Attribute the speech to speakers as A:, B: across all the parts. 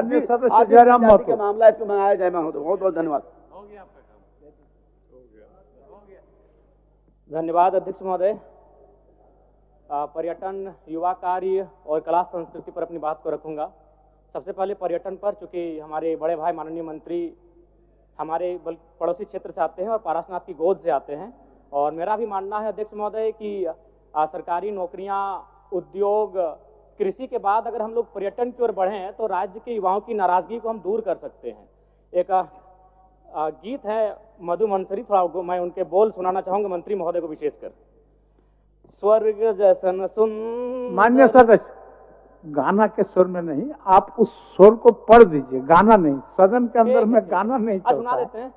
A: सदस्य जयराम महतो
B: मामला इसको मंगाया जाए। मैं बहुत बहुत धन्यवाद।
C: धन्यवाद अध्यक्ष महोदय। पर्यटन, युवा कार्य और कला संस्कृति पर अपनी बात को रखूंगा। सबसे पहले पर्यटन पर, चूंकि हमारे बड़े भाई माननीय मंत्री हमारे पड़ोसी क्षेत्र से आते हैं और पारसनाथ की गोद से आते हैं, और मेरा भी मानना है अध्यक्ष महोदय कि सरकारी नौकरियां, उद्योग, कृषि के बाद अगर हम लोग पर्यटन की ओर बढ़ें तो राज्य के युवाओं की नाराजगी को हम दूर कर सकते हैं। एक गीत है मधु मंसरी, थोड़ा मैं उनके बोल सुनाना चाहूंगा मंत्री महोदय को विशेषकर। स्वर्ग जैसन सुंदर।
A: मान्य सदस्य, गाना के स्वर में नहीं, आप उस स्वर को पढ़ दीजिए, गाना नहीं। सदन के अंदर में गाना नहीं चलता।
C: सुना देते हैं।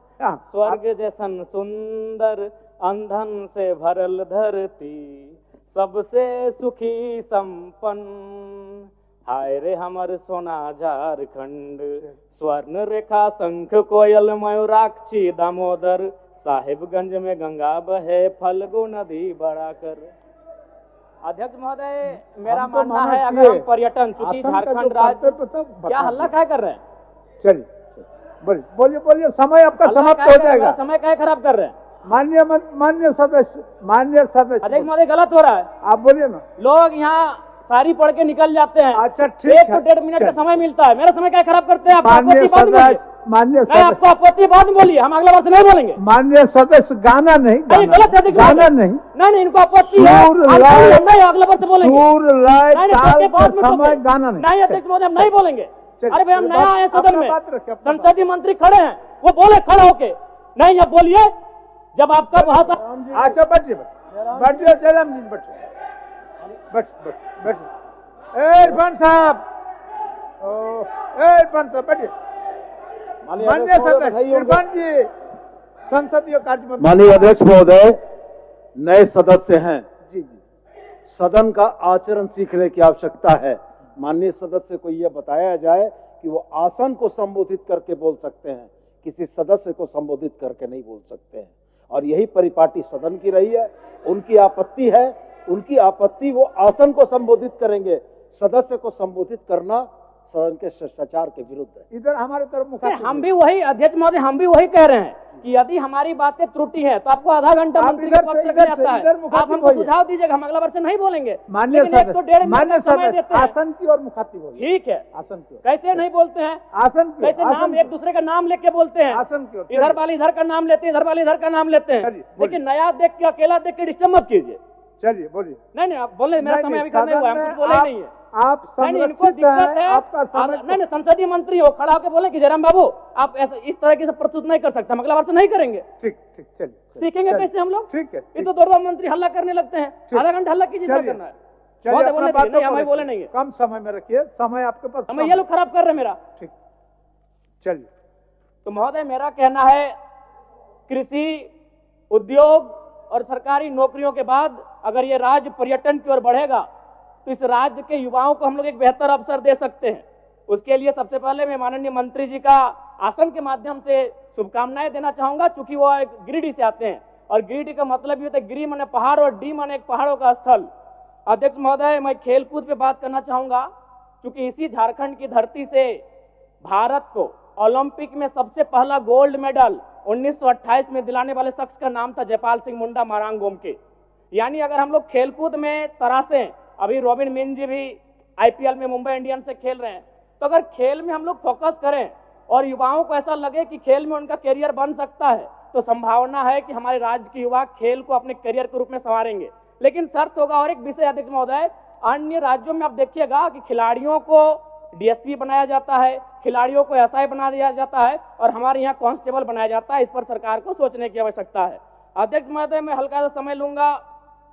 C: स्वर्ग जैसन सुंदर, अंधन से भरल धरती, सबसे सुखी संपन्न, हाय रे हमर सोना झारखंड, स्वर्ण रेखा शंख कोयल मयूराक्षी दामोदर, साहिबगंज में गंगा बहे फल्गु नदी बढ़ाकर। अध्यक्ष महोदय, मेरा मानना है अगर हम पर्यटन, चूंकि झारखंड राज्य, क्या हल्ला क्या कर रहे हैं?
A: चलिए बोलिए बोलिए, समय आपका समाप्त हो जाएगा।
C: समय क्या खराब कर रहे हैं?
A: मान्य सदस्य
C: अध्यक्ष महोदय, गलत हो रहा है।
A: आप बोलिए ना।
C: लोग यहाँ सारी पढ़ के निकल जाते हैं।
A: अच्छा ठीक है,
C: 1 से 1.5 मिनट का समय मिलता है, मेरा समय क्या खराब करते हैं आप?
A: मान्य सदस्य,
C: आपको आपत्ति बाद में बोलिए, हम अगले बार से नहीं बोलेंगे।
A: मान्य सदस्य, गाना नहीं,
C: गलत है,
A: गाना नहीं,
C: नहीं इनको आपत्ति है, अगले बार से बोलेंगे।
A: समय गाना नहीं।
C: अध्यक्ष महोदय, हम नहीं बोलेंगे। अरे भाई, हम नया आए सदन में, संसदीय मंत्री खड़े हैं, वो बोले खड़े होके, नहीं अब बोलिए जब आपका भाषा।
A: अच्छा बैठिए जयराम जी, बैठिए। इरफान साहब, बैठिए। माननीय सदस्य इरफान जी, संसदीय कार्य मंत्री।
B: माननीय अध्यक्ष महोदय, नए सदस्य हैं,
A: जी,
B: सदन का आचरण सीखने की आवश्यकता है। माननीय सदस्य को यह बताया जाए कि वो आसन को संबोधित करके बोल सकते हैं, किसी सदस्य को संबोधित करके नहीं बोल सकते हैं, और यही परिपाटी सदन की रही है। उनकी आपत्ति है, उनकी आपत्ति वो आसन को संबोधित करेंगे, सदस्य को संबोधित करना सदन के शिष्टाचार के विरुद्ध है।
A: इधर हमारे तरफ
C: हम भी वही, अध्यक्ष महोदय, हम भी वही कह रहे हैं कि यदि हमारी बातें त्रुटि है तो आपको आधा घंटा मंत्री के पक्ष लग जाता है। आप हमको सुझाव दीजिएगा, हम अगला वर्ष नहीं बोलेंगे।
A: मान्य सदस्य,
C: 1.5 मिनट समय देते हैं।
A: आसन की और मुखातिब बोलिए।
C: ठीक है,
A: आसन की।
C: कैसे नहीं बोलते हैं?
A: आसन की।
C: कैसे नाम एक दूसरे का नाम लेके बोलते हैं?
A: आसन की।
C: इधर वाले इधर का नाम लेते हैं, इधर वाले इधर का नाम लेते हैं। लेकिन नया देख के, अकेला देख के डिस्टर्ब मत कीजिए।
A: चलिए बोलिए।
C: नहीं आप बोले, मेरा समय अभी करने हुआ है, हम कुछ बोले नहीं है।
A: आप
C: इनको दिक्कत है,
A: आपका समय।
C: नहीं संसदीय मंत्री हो, खड़ा होकर बोले कि जयराम बाबू आप ऐसा इस तरह की प्रस्तुत नहीं कर सकते, हम अगला वर्ष नहीं करेंगे।
A: ठीक चलिए।
C: सीखेंगे कैसे हम लोग?
A: ठीक है।
C: ये तो दो मंत्री हल्ला करने लगते हैं, आधा घंटा हल्ला कीजिए, क्या करना है? हमें बोले नहीं है।
A: कम समय में रखिए, समय आपके पास।
C: समय ये लोग खराब कर रहे हैं मेरा।
A: ठीक, चलिए।
C: तो महोदय, मेरा कहना है कृषि, उद्योग और सरकारी नौकरियों के बाद अगर ये राज्य पर्यटन की ओर बढ़ेगा तो इस राज्य के युवाओं को हम लोग एक बेहतर अवसर दे सकते हैं। उसके लिए सबसे पहले मैं माननीय मंत्री जी का आसन के माध्यम से शुभकामनाएं देना चाहूंगा, चूंकि वो एक गिरिडीह से आते हैं और गिरिडीह का मतलब ये होता है, गिरी माने पहाड़ और डी माने एक पहाड़ों का स्थल। अध्यक्ष महोदय, मैं खेलकूद पे बात करना चाहूंगा, क्योंकि इसी झारखंड की धरती से भारत को ओलंपिक में सबसे पहला गोल्ड मेडल 1928 में दिलाने वाले शख्स का नाम था जयपाल सिंह मुंडा मारांगोम के। यानी अगर हम लोग खेलकूद में तरासें, अभी रॉबिन मिन जी भी आईपीएल में मुंबई इंडियंस से खेल रहे हैं, तो अगर खेल में हम लोग फोकस करें और युवाओं को ऐसा लगे कि खेल में उनका करियर बन सकता है, तो संभावना है कि हमारे राज्य के युवा खेल को अपने करियर के रूप में संवारेंगे। लेकिन शर्त होगा और एक विषय अध्यक्ष महोदय, अन्य राज्यों में आप देखिएगा कि खिलाड़ियों को डीएसपी बनाया जाता है, खिलाड़ियों को एसआई बना दिया जाता है, और हमारे यहाँ कांस्टेबल बनाया जाता है। इस पर सरकार को सोचने की आवश्यकता है। अध्यक्ष महोदय, मैं हल्का सा समय लूंगा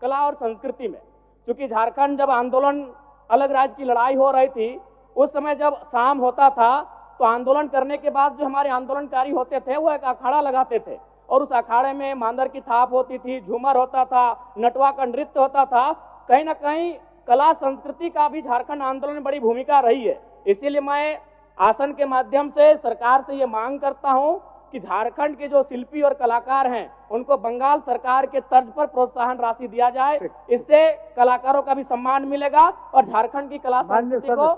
C: कला और संस्कृति में, क्योंकि झारखंड जब आंदोलन, अलग राज्य की लड़ाई हो रही थी, उस समय जब शाम होता था तो आंदोलन करने के बाद जो हमारे आंदोलनकारी होते थे वो एक अखाड़ा लगाते थे, और उस अखाड़े में मांदर की थाप होती थी, झूमर होता था, नटवा का नृत्य होता था। कहीं ना कहीं कला संस्कृति का भी झारखंड आंदोलन में बड़ी भूमिका रही है। इसीलिए मैं आसन के माध्यम से सरकार से ये मांग करता हूं कि झारखंड के जो शिल्पी और कलाकार हैं उनको बंगाल सरकार के तर्ज पर प्रोत्साहन राशि दिया जाए। इससे कलाकारों का भी सम्मान मिलेगा और झारखंड की कला संस्कृति को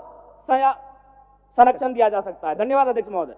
C: संरक्षण दिया जा सकता है। धन्यवाद अध्यक्ष महोदय।